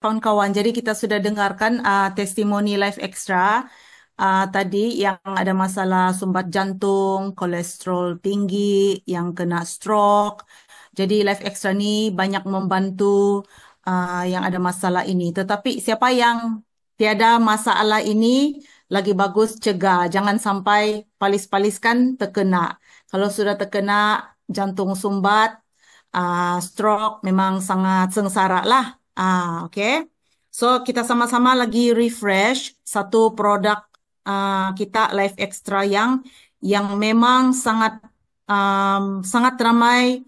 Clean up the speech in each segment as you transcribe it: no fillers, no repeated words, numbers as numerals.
kawan-kawan. Jadi kita sudah dengarkan testimoni Life Extra tadi yang ada masalah sumbat jantung, kolesterol tinggi, yang kena stroke. Jadi Life Extra ni banyak membantu yang ada masalah ini. Tetapi siapa yang tiada masalah ini, lagi bagus cegah. Jangan sampai palis-paliskan terkena. Kalau sudah terkena jantung sumbat, stroke memang sangat sengsara lah. Okay. So kita sama-sama lagi refresh satu produk kita Life Extra yang memang sangat sangat ramai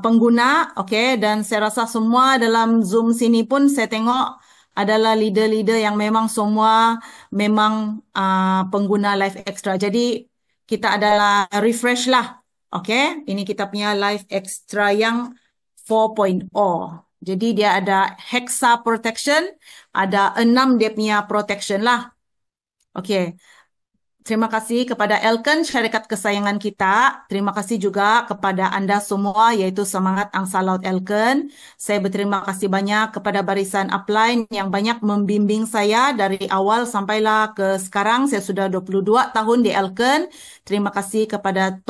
pengguna, okay, dan saya rasa semua dalam Zoom sini pun saya tengok adalah leader-leader yang memang semua memang pengguna Life Extra. Jadi kita adalah refresh lah, okay. Ini kita punya Life Extra yang 4.0. Jadi dia ada Hexa Protection, ada 6 dia punya protection lah. Okay. Terima kasih kepada Elken, syarikat kesayangan kita. Terima kasih juga kepada anda semua, iaitu Semangat Angsa Laut Elken. Saya berterima kasih banyak kepada barisan upline yang banyak membimbing saya dari awal sampailah ke sekarang. Saya sudah 22 tahun di Elken. Terima kasih kepada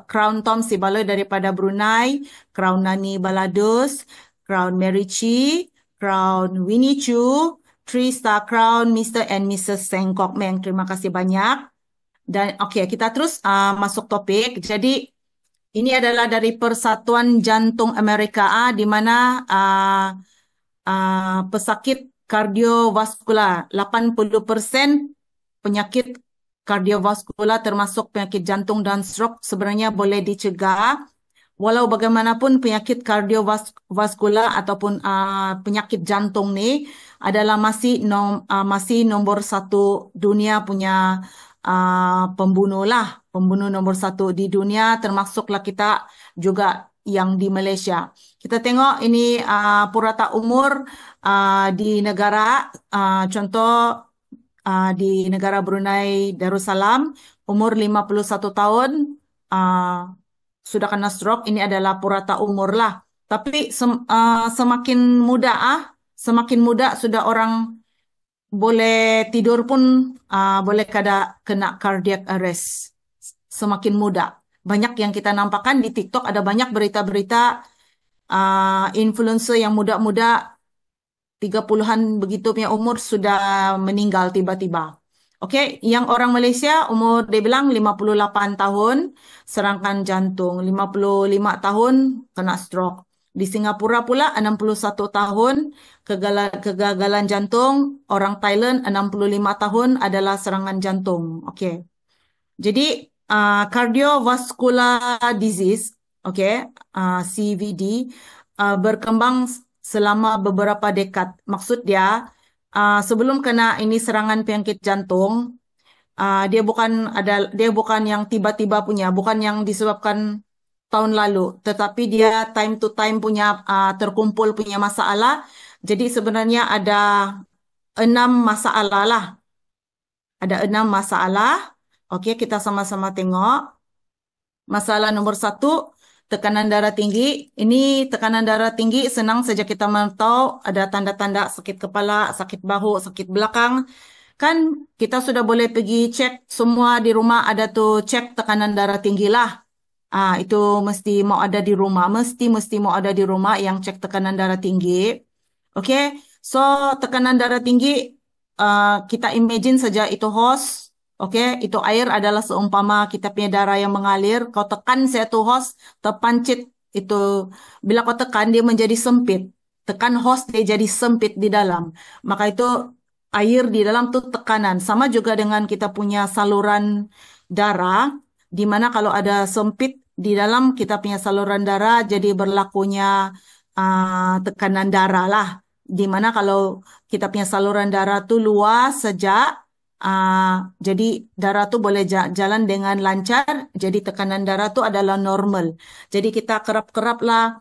Crown Tom Sibalo daripada Brunei, Crown Nani Baladus, Crown Merici, Crown Winnie Chu, 3-star Crown Mr. and Mrs. Sengkok Meng. Terima kasih banyak. Dan okey, kita terus masuk topik. Jadi ini adalah dari Persatuan Jantung Amerika di mana pesakit kardiovaskular 80% penyakit kardiovaskular termasuk penyakit jantung dan stroke sebenarnya boleh dicegah. Walau bagaimanapun penyakit kardiovaskular ataupun penyakit jantung ni adalah masih nombor satu dunia punya pembunuh lah. Pembunuh nombor satu di dunia termasuklah kita juga yang di Malaysia. Kita tengok ini purata umur di negara, contoh di negara Brunei Darussalam, umur 51 tahun, sudah kena stroke. Ini adalah purata umur lah. Tapi semakin muda sudah orang boleh tidur pun boleh kena cardiac arrest. Semakin muda. Banyak yang kita nampakkan di TikTok, ada banyak berita-berita influencer yang muda-muda 30-an begitu punya umur sudah meninggal tiba-tiba. Okey, yang orang Malaysia umur dia bilang 58 tahun serangan jantung, 55 tahun kena stroke. Di Singapura pula 61 tahun kegagalan jantung, orang Thailand 65 tahun adalah serangan jantung. Okey. Jadi cardiovascular disease, okey, CVD berkembang selama beberapa dekad. Maksud dia sebelum kena ini serangan penyakit jantung, dia bukan yang tiba-tiba punya, bukan yang disebabkan tahun lalu, tetapi dia time to time punya terkumpul punya masalah. Jadi sebenarnya ada 6 masalah lah. Ada 6 masalah. Okey, kita sama-sama tengok. Masalah nombor 1, tekanan darah tinggi. Ini tekanan darah tinggi senang saja kita tahu ada tanda-tanda sakit kepala, sakit bahu, sakit belakang. Kan kita sudah boleh pergi cek semua di rumah, ada tuh cek tekanan darah tinggi lah. Itu mesti mau ada di rumah, mesti mau ada di rumah yang cek tekanan darah tinggi. Okey. So tekanan darah tinggi kita imagine saja itu hose. Okey, itu air adalah seumpama kita punya darah yang mengalir. Kau tekan satu hose, terpancit itu. Bila kau tekan, dia menjadi sempit. Tekan hose, dia jadi sempit di dalam. Maka itu air di dalam tu tekanan. Sama juga dengan kita punya saluran darah, di mana kalau ada sempit di dalam kita punya saluran darah, jadi berlakunya tekanan darah lah. Di mana kalau kita punya saluran darah tu luas saja, jadi darah tu boleh jalan dengan lancar, jadi tekanan darah tu adalah normal. Jadi kita kerap-kerap lah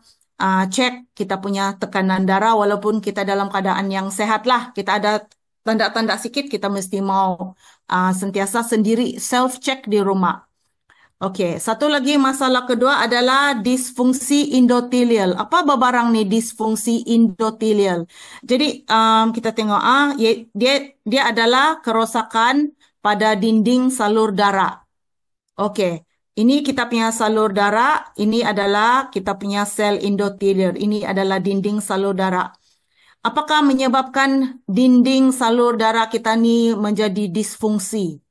cek kita punya tekanan darah walaupun kita dalam keadaan yang sehat lah. Kita ada tanda-tanda sikit, kita mesti mau sentiasa sendiri self-check di rumah. Oke, satu lagi masalah kedua adalah disfungsi endotelial. Apa barang nih disfungsi endotelial? Jadi kita tengok dia adalah kerosakan pada dinding salur darah. Oke, ini kita punya salur darah, ini adalah kita punya sel endotelial. Ini adalah dinding salur darah. Apakah menyebabkan dinding salur darah kita ni menjadi disfungsi?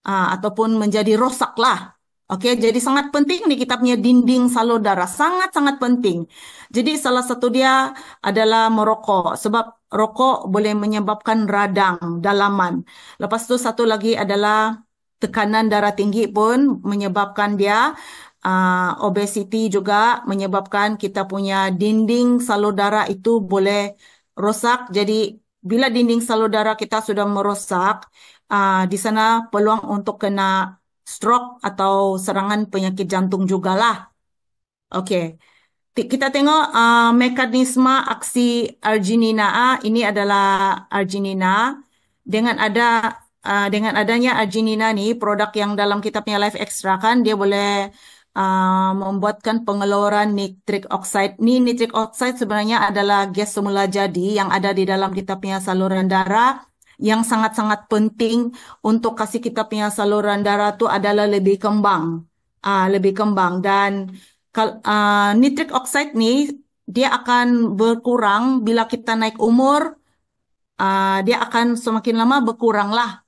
Ataupun menjadi rosak lah. Oke, jadi sangat penting nih kita punya dinding salur darah, sangat-sangat penting. Jadi salah satu dia adalah merokok, sebab rokok boleh menyebabkan radang dalaman. Lepas tu satu lagi adalah tekanan darah tinggi pun menyebabkan dia obesity juga menyebabkan kita punya dinding salur darah itu boleh rosak. Jadi bila dinding salur darah kita sudah merosak, di sana peluang untuk kena stroke atau serangan penyakit jantung jugalah. Okey. Kita tengok mekanisme aksi arginina A. Ini adalah arginina. Dengan adanya arginina ni, produk yang dalam kita punya Life Extra kan, dia boleh membuatkan pengeluaran nitric oxide. Ni nitric oxide sebenarnya adalah gas semula jadi yang ada di dalam kita punya saluran darah yang sangat-sangat penting untuk kasih kita punya saluran darah tu adalah lebih kembang. Lebih kembang dan nitric oxide ni dia akan berkurang bila kita naik umur, dia akan semakin lama berkurang lah.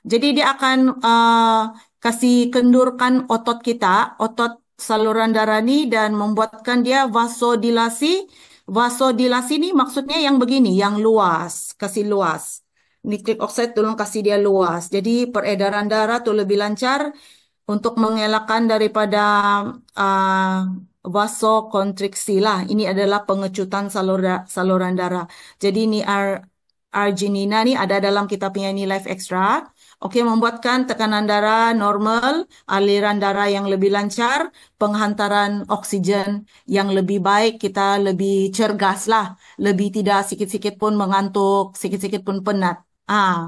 Jadi dia akan kasih kendurkan otot kita, otot saluran darah ni dan membuatkan dia vasodilasi. Vasodilasi ni maksudnya yang begini, yang luas, kasih luas. Nitric oxide tolong kasih dia luas. Jadi peredaran darah tu lebih lancar untuk mengelakkan daripada uh, vasokonstriksi lah. Ini adalah pengecutan saluran darah. Jadi ini arginina ni ada dalam kita punya ni Life Extra. Okey, membuatkan tekanan darah normal, aliran darah yang lebih lancar, penghantaran oksigen yang lebih baik, kita lebih cergas lah, lebih tidak sikit-sikit pun mengantuk, sikit-sikit pun penat.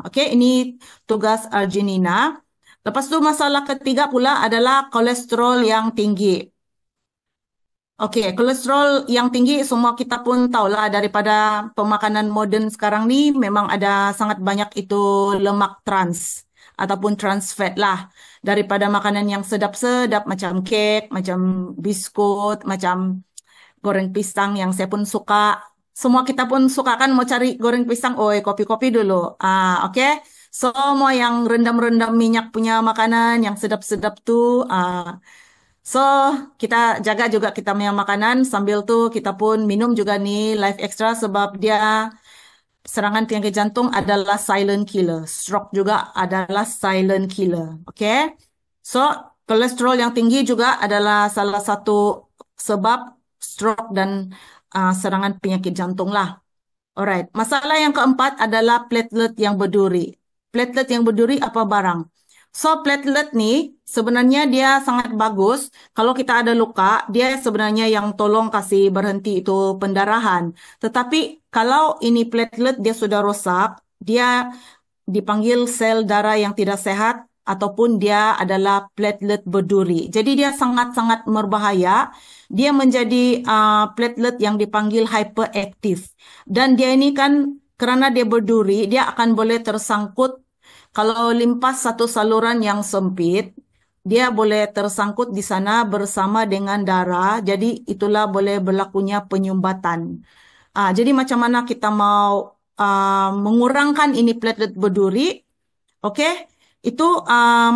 Okey, ini tugas arginina. Lepas tu masalah ketiga pula adalah kolesterol yang tinggi. Okey, kolesterol yang tinggi semua kita pun tahulah daripada pemakanan moden sekarang ni memang ada sangat banyak itu lemak trans ataupun trans fat lah. Daripada makanan yang sedap-sedap macam kek, macam biskut, macam goreng pisang yang saya pun suka. Semua kita pun suka kan mau cari goreng pisang, oi kopi-kopi dulu. Okey. Semua yang rendam-rendam minyak punya makanan yang sedap-sedap tu, so, kita jaga juga kita punya makanan. Sambil tu kita pun minum juga nih Life Extra sebab dia serangan penyakit jantung adalah silent killer. Stroke juga adalah silent killer. Okay? So, kolesterol yang tinggi juga adalah salah satu sebab stroke dan serangan penyakit jantung lah. Alright. Masalah yang keempat adalah platelet yang berduri. Platelet yang berduri apa barang? So, platelet ni sebenarnya dia sangat bagus. Kalau kita ada luka, dia sebenarnya yang tolong kasih berhenti itu pendarahan. Tetapi kalau ini platelet dia sudah rosak, dia dipanggil sel darah yang tidak sehat ataupun dia adalah platelet berduri. Jadi dia sangat-sangat berbahaya. Dia menjadi platelet yang dipanggil hyperaktif. Dan dia ini kan kerana dia berduri, dia akan boleh tersangkut kalau limpas satu saluran yang sempit, dia boleh tersangkut di sana bersama dengan darah. Jadi itulah boleh berlakunya penyumbatan. Jadi macam mana kita mau mengurangkan ini platelet berduri? Okey, itu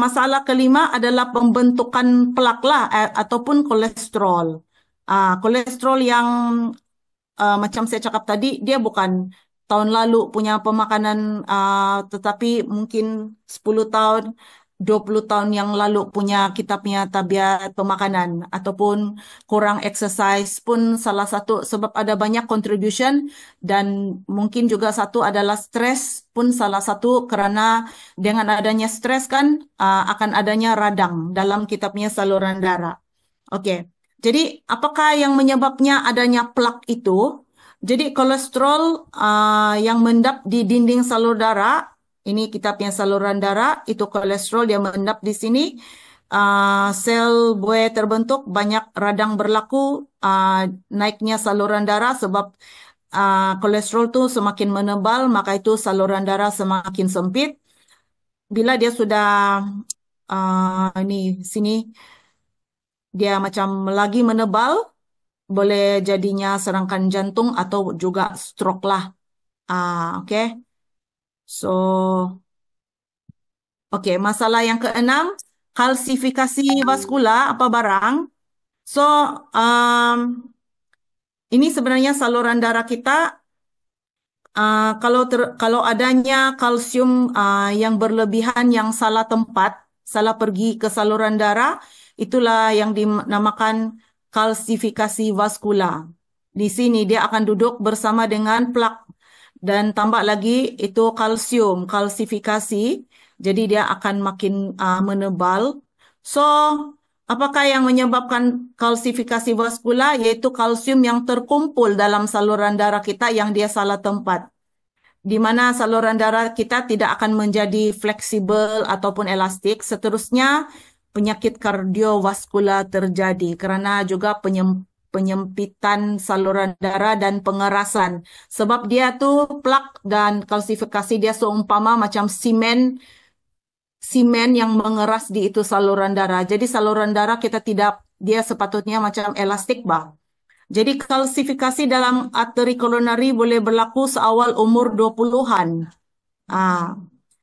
masalah kelima adalah pembentukan plak lah ataupun kolesterol. Kolesterol yang macam saya cakap tadi, dia bukan tahun lalu punya pemakanan, tetapi mungkin 10 tahun, 20 tahun yang lalu punya kita punya tabiat pemakanan ataupun kurang exercise pun salah satu sebab ada banyak contribution dan mungkin juga satu adalah stres pun salah satu kerana dengan adanya stres kan akan adanya radang dalam kita punya saluran darah. Okey. Jadi, apakah yang menyebabnya adanya plak itu? Jadi, kolesterol yang mendap di dinding salur darah, ini kita punya saluran darah, itu kolesterol dia mendap di sini. sel buih terbentuk, banyak radang berlaku, naiknya saluran darah sebab kolesterol tuh semakin menebal, maka itu saluran darah semakin sempit. Bila dia sudah ini sini dia macam lagi menebal, boleh jadinya serangan jantung atau juga stroke lah. Oke. So, oke, masalah yang keenam, kalsifikasi vaskula apa barang. So, um, ini sebenarnya saluran darah kita kalau adanya kalsium yang berlebihan yang salah tempat, salah pergi ke saluran darah, itulah yang dinamakan kalsifikasi vaskula. Di sini dia akan duduk bersama dengan plak dan tambah lagi itu kalsium, kalsifikasi. Jadi dia akan makin menebal. So, apakah yang menyebabkan kalsifikasi vaskula? Yaitu kalsium yang terkumpul dalam saluran darah kita yang dia salah tempat. Di mana saluran darah kita tidak akan menjadi fleksibel ataupun elastik. Seterusnya, penyakit kardiovaskular terjadi karena juga penyempitan saluran darah dan pengerasan. Sebab dia tuh plak dan kalsifikasi dia seumpama macam semen yang mengeras di itu saluran darah. Jadi saluran darah kita tidak, dia sepatutnya macam elastik, Bang. Jadi kalsifikasi dalam arteri koronari boleh berlaku seawal umur 20-an. Ah.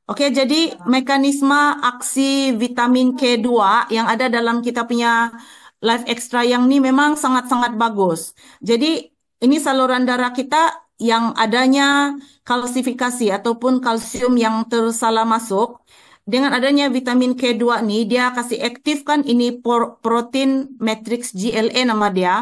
Oke, jadi mekanisme aksi vitamin K2 yang ada dalam kita punya Life Extra yang ini memang sangat-sangat bagus. Jadi ini saluran darah kita yang adanya kalsifikasi ataupun kalsium yang tersalah masuk. Dengan adanya vitamin K2 ini, dia kasih aktifkan ini protein matrix GLA nama dia.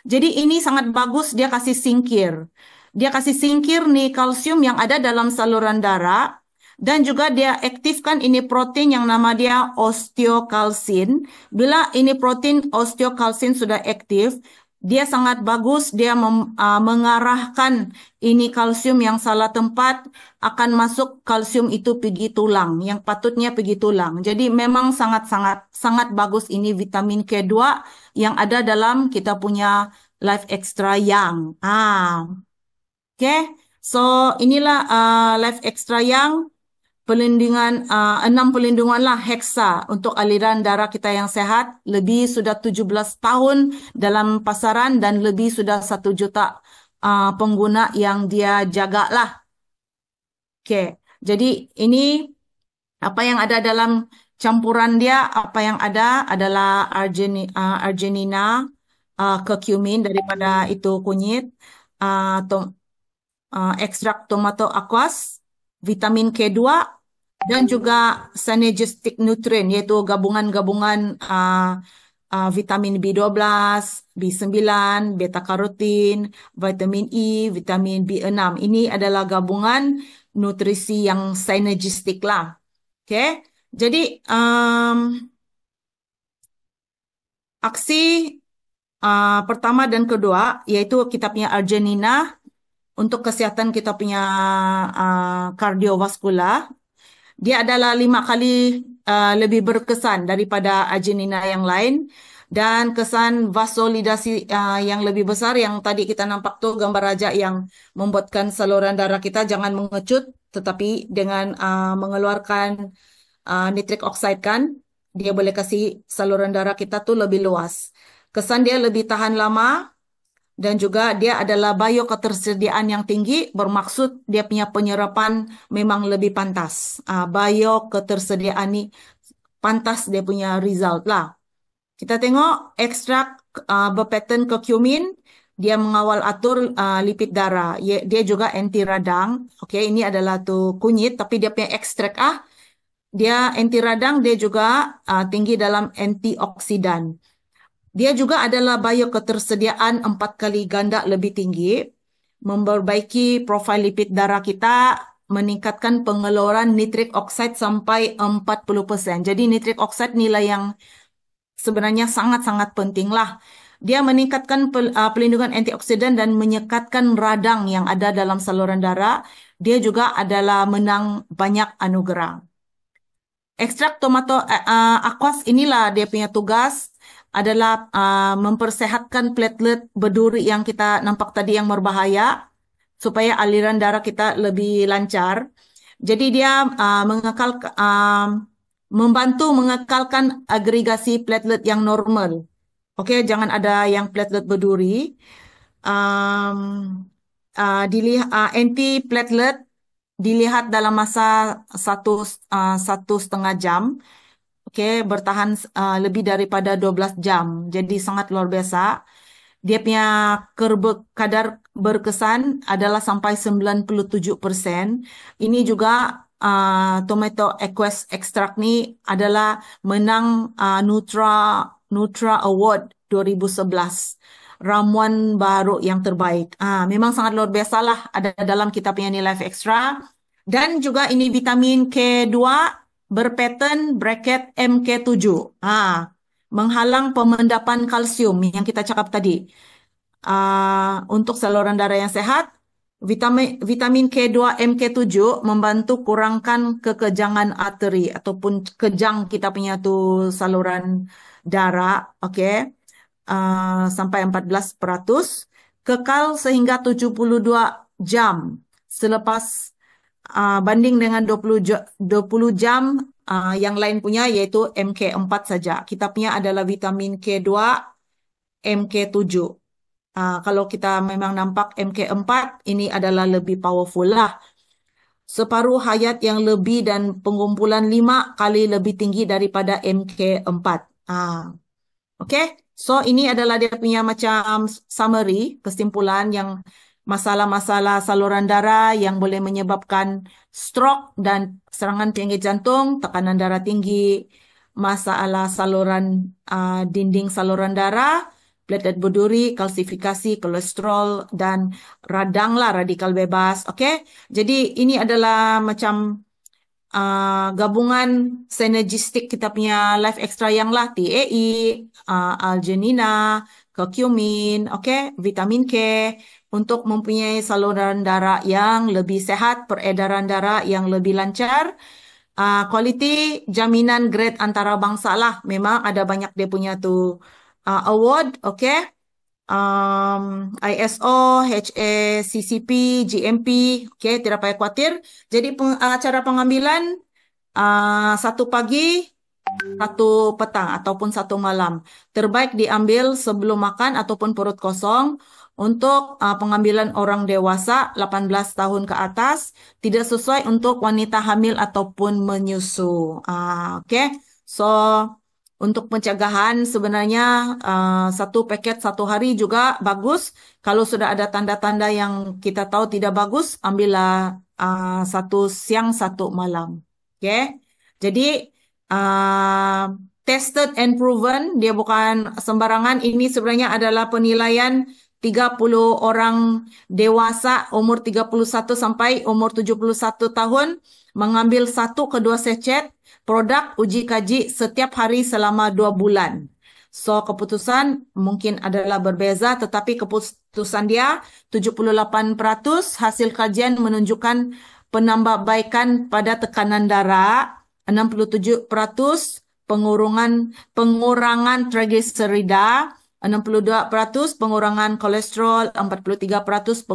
Jadi ini sangat bagus, dia kasih singkir. Dia kasih singkir nih kalsium yang ada dalam saluran darah. Dan juga dia aktifkan ini protein yang nama dia osteokalsin. Bila ini protein osteokalsin sudah aktif, dia sangat bagus, dia mengarahkan ini kalsium yang salah tempat, akan masuk kalsium itu pergi tulang, yang patutnya pergi tulang. Jadi memang sangat-sangat sangat bagus ini vitamin K2 yang ada dalam kita punya Life Extra yang. Oke. So inilah Life Extra yang pelindungan 6 pelindungan lah heksa untuk aliran darah kita yang sehat. Lebih sudah 17 tahun dalam pasaran dan lebih sudah 1 juta pengguna yang dia jaga lah. Oke, jadi ini apa yang ada dalam campuran dia, apa yang ada adalah arginina, curcumin daripada itu kunyit, uh, ekstrak tomato aqueous, vitamin K2, dan juga synergistic nutrient, yaitu gabungan-gabungan vitamin B12, B9, beta karotin, vitamin E, vitamin B6. Ini adalah gabungan nutrisi yang synergistik lah. Oke, jadi aksi pertama dan kedua yaitu kita punya arginina untuk kesehatan kita punya kardiovaskular. Dia adalah 5 kali lebih berkesan daripada arginina yang lain. Dan kesan vasolidasi yang lebih besar yang tadi kita nampak tuh gambar raja yang membuatkan saluran darah kita jangan mengecut, tetapi dengan mengeluarkan nitric oxide kan, dia boleh kasih saluran darah kita tuh lebih luas. Kesan dia lebih tahan lama. Dan juga dia adalah bioketersediaan yang tinggi, bermaksud dia punya penyerapan memang lebih pantas. Bioketersediaan ini pantas dia punya result lah. Kita tengok ekstrak berpattern curcumin, dia mengawal atur lipid darah. Dia juga anti radang. Oke, ini adalah tuh kunyit, tapi dia punya ekstrak dia anti radang, dia juga tinggi dalam antioksidan. Dia juga adalah bioketersediaan 4 kali ganda lebih tinggi, memperbaiki profil lipid darah kita, meningkatkan pengeluaran nitric oxide sampai 40%. Jadi nitric oxide nilai yang sebenarnya sangat-sangat penting lah. Dia meningkatkan pelindungan antioksidan dan menyekatkan radang yang ada dalam saluran darah. Dia juga adalah menang banyak anugerah. ekstrak tomato aquas inilah dia punya tugas adalah mempersehatkan platelet berduri yang kita nampak tadi yang berbahaya supaya aliran darah kita lebih lancar. Jadi dia membantu mengekalkan agregasi platelet yang normal. Oke, jangan ada yang platelet berduri. Um, Anti-platelet dilihat dalam masa satu setengah jam. Oke, bertahan lebih daripada 12 jam. Jadi sangat luar biasa. Dia punya kadar berkesan adalah sampai 97%. Ini juga tomato aqueous extract ni adalah menang Nutra Award 2011. Ramuan baru yang terbaik. Memang sangat luar biasa lah ada dalam kita punya ni Life Extra. Dan juga ini vitamin K2 berpattern bracket MK7. Menghalang pemendapan kalsium yang kita cakap tadi. Untuk saluran darah yang sehat, vitamin K2 MK7 membantu kurangkan kekejangan arteri ataupun kejang kita punya tu saluran darah, okey. Sampai 14%, kekal sehingga 72 jam selepas banding dengan 20 jam yang lain punya iaitu MK4 saja. Kita punya adalah vitamin K2 MK7. Kalau kita memang nampak MK4 ini adalah lebih powerful lah. Separuh hayat yang lebih dan pengumpulan 5 kali lebih tinggi daripada MK4. Okay, so ini adalah dia punya macam summary, kesimpulan yang masalah-masalah saluran darah yang boleh menyebabkan stroke dan serangan penyakit jantung, tekanan darah tinggi, masalah saluran dinding saluran darah, platelet berduri, kalsifikasi, kolesterol, dan radanglah radikal bebas. Okay, jadi ini adalah macam gabungan sinergistik kita punya Life Extra yang lah TAE, Algenina, curcumin, okay, vitamin K untuk mempunyai saluran darah yang lebih sehat, peredaran darah yang lebih lancar. Kualiti jaminan grade antarabangsa lah. Memang ada banyak dia punya tu award, okay. ISO, HACCP, GMP, okay, tidak payah khawatir. Jadi cara pengambilan satu pagi, satu petang ataupun satu malam. Terbaik diambil sebelum makan ataupun perut kosong. Untuk pengambilan orang dewasa 18 tahun ke atas, tidak sesuai untuk wanita hamil ataupun menyusu. Okay, so untuk pencegahan sebenarnya satu paket satu hari juga bagus. Kalau sudah ada tanda-tanda yang kita tahu tidak bagus, ambillah satu siang satu malam. Okay, jadi tested and proven, dia bukan sembarangan. Ini sebenarnya adalah penilaian 30 orang dewasa umur 31 sampai umur 71 tahun mengambil 1 ke 2 sachet produk uji kaji setiap hari selama 2 bulan. So, keputusan mungkin adalah berbeza, tetapi keputusan dia 78% hasil kajian menunjukkan penambahbaikan pada tekanan darah, 67% pengurangan trigliserida, 62% pengurangan kolesterol, 43%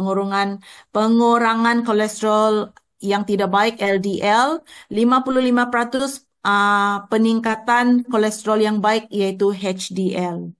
pengurangan kolesterol yang tidak baik LDL, 55% peningkatan kolesterol yang baik yaitu HDL.